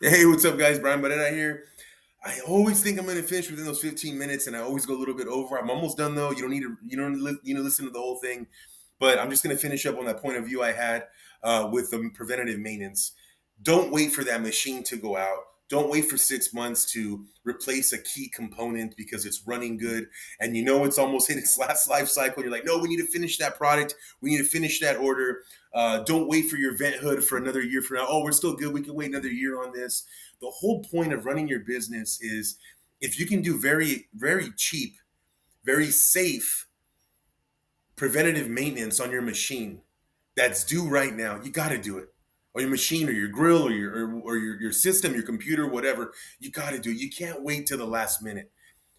Hey, what's up, guys? Brian Barrera here. I always think I'm going to finish within those 15 minutes, and I always go a little bit over. I'm almost done though. You don't need to, listen to the whole thing. But I'm just going to finish up on that point of view I had with the preventative maintenance. Don't wait for that machine to go out. Don't wait for 6 months to replace a key component because it's running good and you know it's almost hit its last life cycle. You're like, no, we need to finish that product. We need to finish that order. Don't wait for your vent hood for another year from now. Oh, we're still good. We can wait another year on this. The whole point of running your business is if you can do very, very cheap, very safe preventative maintenance on your machine that's due right now, you got to do it. Or your machine, or your grill, or your system, your computer, whatever. You got to do it. You can't wait till the last minute.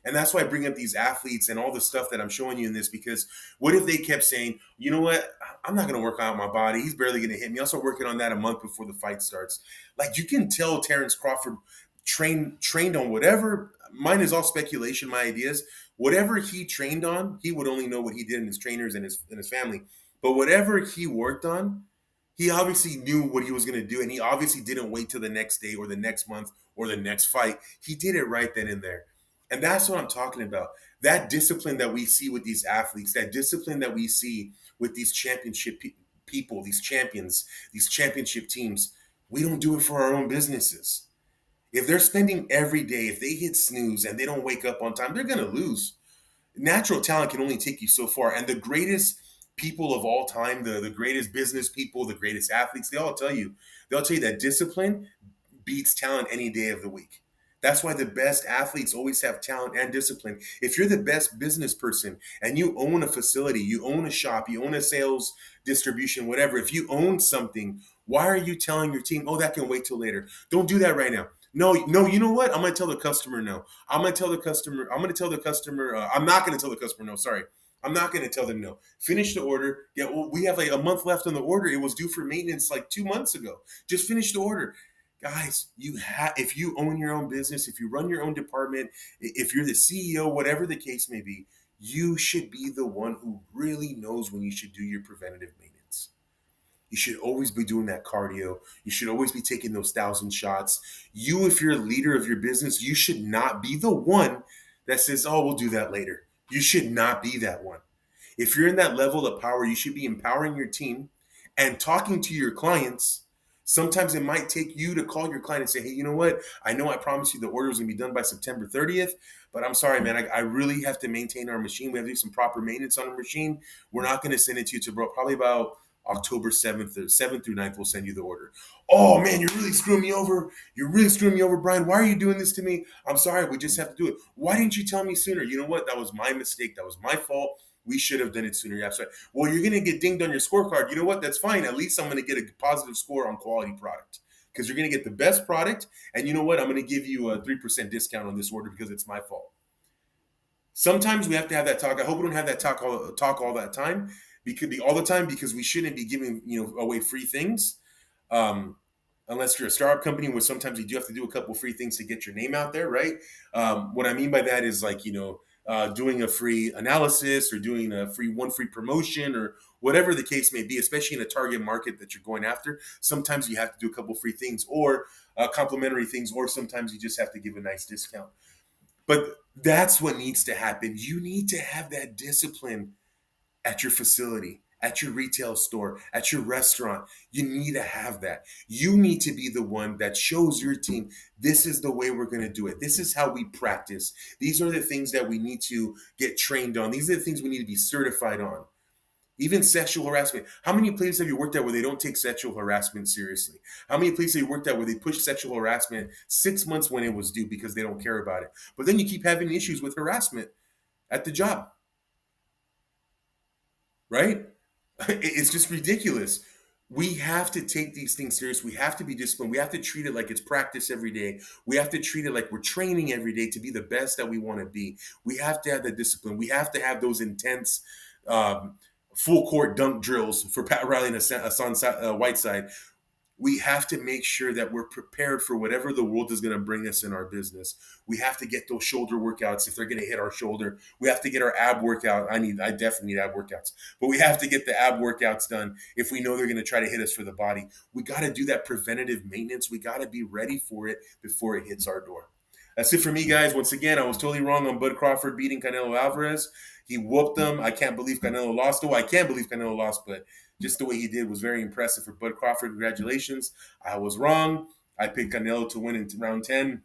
And that's why I bring up these athletes and all the stuff that I'm showing you in this, because what if they kept saying, you know what, I'm not going to work out my body. He's barely going to hit me. I'll start working on that a month before the fight starts. Like you can tell Terrence Crawford trained on whatever. Mine is all speculation, my ideas. Whatever he trained on, he would only know what he did in his trainers and his family. But whatever he worked on, he obviously knew what he was going to do, and he obviously didn't wait till the next day or the next month or the next fight. He did it right then and there. And that's what I'm talking about. That discipline that we see with these athletes, that discipline that we see with these championship people, these champions, these championship teams, we don't do it for our own businesses. If they're spending every day, if they hit snooze and they don't wake up on time, they're going to lose. Natural talent can only take you so far. And the greatest people of all time, the greatest business people, the greatest athletes, they'll tell you that discipline beats talent any day of the week. That's why the best athletes always have talent and discipline. If you're the best business person and you own a facility, you own a shop, you own a sales distribution, whatever, if you own something, why are you telling your team, oh, that can wait till later? Don't do that right now. No, no, you know what? I'm going to tell the customer no. I'm not going to tell the customer no. Sorry. I'm not going to tell them no. Finish the order. Yeah, well, we have like a month left on the order. It was due for maintenance like 2 months ago. Just finish the order. Guys, if you own your own business, if you run your own department, if you're the CEO, whatever the case may be, you should be the one who really knows when you should do your preventative maintenance. You should always be doing that cardio. You should always be taking those 1,000 shots. You, if you're a leader of your business, you should not be the one that says, oh, we'll do that later. You should not be that one. If you're in that level of power, you should be empowering your team and talking to your clients. Sometimes it might take you to call your client and say, hey, you know what? I know I promised you the order was going to be done by September 30th, but I'm sorry, man. I really have to maintain our machine. We have to do some proper maintenance on the machine. We're not going to send it to you to probably about October 7th through 9th, we'll send you the order. Oh, man, you're really screwing me over. You're really screwing me over, Brian. Why are you doing this to me? I'm sorry. We just have to do it. Why didn't you tell me sooner? You know what? That was my mistake. That was my fault. We should have done it sooner. Yeah, sorry. Well, you're going to get dinged on your scorecard. You know what? That's fine. At least I'm going to get a positive score on quality product because you're going to get the best product. And you know what? I'm going to give you a 3% discount on this order because it's my fault. Sometimes we have to have that talk. I hope we don't have that talk all that time. All the time because we shouldn't be giving away free things. Unless you're a startup company where sometimes you do have to do a couple free things to get your name out there, right? What I mean by that is like, doing a free analysis or doing a free promotion or whatever the case may be, especially in a target market that you're going after. Sometimes you have to do a couple free things or complimentary things, or sometimes you just have to give a nice discount. But that's what needs to happen. You need to have that discipline at your facility, at your retail store, at your restaurant. You need to have that. You need to be the one that shows your team this is the way we're going to do it. This is how we practice. These are the things that we need to get trained on. These are the things we need to be certified on. Even sexual harassment. How many places have you worked at where they don't take sexual harassment seriously? How many places have you worked at where they push sexual harassment 6 months when it was due because they don't care about it? But then you keep having issues with harassment at the job, right? It's just ridiculous. We have to take these things serious. We have to be disciplined. We have to treat it like it's practice every day. We have to treat it like we're training every day to be the best that we want to be. We have to have the discipline. We have to have those intense full court dunk drills for Pat Riley and Hassan Whiteside. We have to make sure that we're prepared for whatever the world is going to bring us in our business. We have to get those shoulder workouts if they're going to hit our shoulder. We have to get our ab workout. I definitely need ab workouts, but we have to get the ab workouts done if we know they're going to try to hit us for the body. We got to do that preventative maintenance. We got to be ready for it before it hits our door. That's it for me, guys. Once again, I was totally wrong on Bud Crawford beating Canelo Alvarez. He whooped him. I can't believe Canelo lost. Oh, I can't believe Canelo lost, but just the way he did was very impressive for Bud Crawford. Congratulations. I was wrong. I picked Canelo to win in round 10.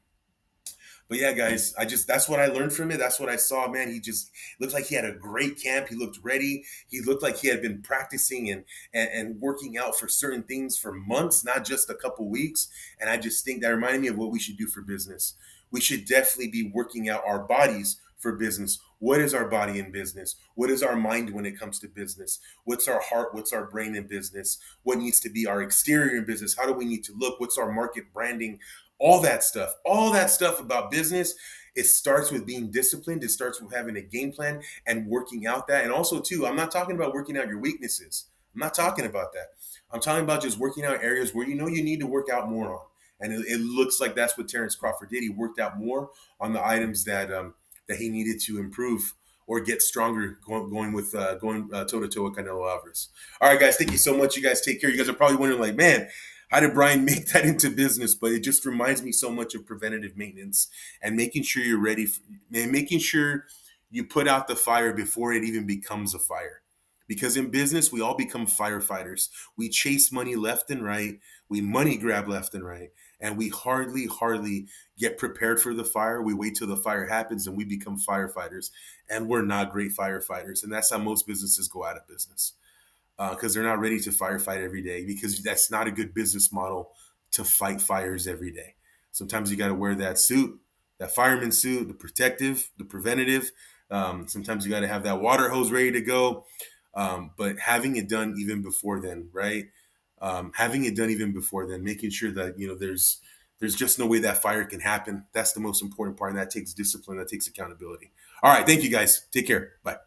But yeah, guys, that's what I learned from it. That's what I saw. Man, he just looked like he had a great camp. He looked ready. He looked like he had been practicing and working out for certain things for months, not just a couple weeks. And I just think that reminded me of what we should do for business. We should definitely be working out our bodies for business. What is our body in business? What is our mind when it comes to business? What's our heart? What's our brain in business? What needs to be our exterior in business? How do we need to look? What's our market branding? All that stuff about business. It starts with being disciplined. It starts with having a game plan and working out that. And also, too, I'm not talking about working out your weaknesses. I'm not talking about that. I'm talking about just working out areas where you know you need to work out more on. And it looks like that's what Terrence Crawford did. He worked out more on the items that he needed to improve or get stronger going toe to toe with Canelo Alvarez. All right, guys, thank you so much. You guys take care. You guys are probably wondering, like, man, how did Brian make that into business? But it just reminds me so much of preventative maintenance and making sure you're ready and making sure you put out the fire before it even becomes a fire. Because in business, we all become firefighters. We chase money left and right. We money grab left and right. And we hardly get prepared for the fire. We wait till the fire happens and we become firefighters. And we're not great firefighters. And that's how most businesses go out of business because they're not ready to firefight every day because that's not a good business model to fight fires every day. Sometimes you got to wear that suit, that fireman suit, the protective, the preventative. Sometimes you got to have that water hose ready to go. But having it done even before then, right? Having it done even before then, making sure that there's just no way that fire can happen. That's the most important part, and that takes discipline. That takes accountability. All right, thank you guys. Take care. Bye.